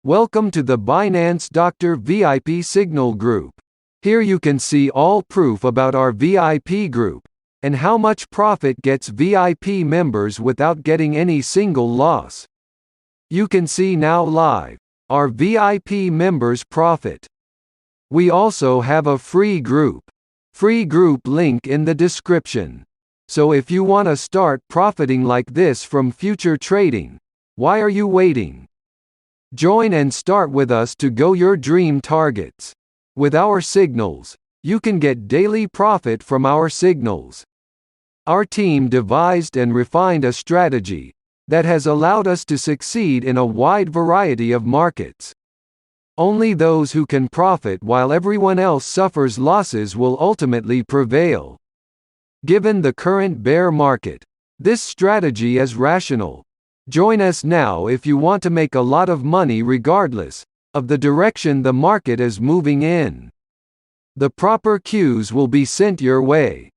Welcome to the Binance Dr. VIP Signal Group. Here you can see all proof about our VIP group, and how much profit gets VIP members without getting any single loss. You can see now live, our VIP members' profit. We also have a free group link in the description. So if you want to start profiting like this from future trading, why are you waiting? Join and start with us to go your dream targets. With our signals, you can get daily profit from our signals. Our team devised and refined a strategy that has allowed us to succeed in a wide variety of markets. Only those who can profit while everyone else suffers losses will ultimately prevail. Given the current bear market, this strategy is rational. Join us now if you want to make a lot of money regardless of the direction the market is moving in. The proper cues will be sent your way.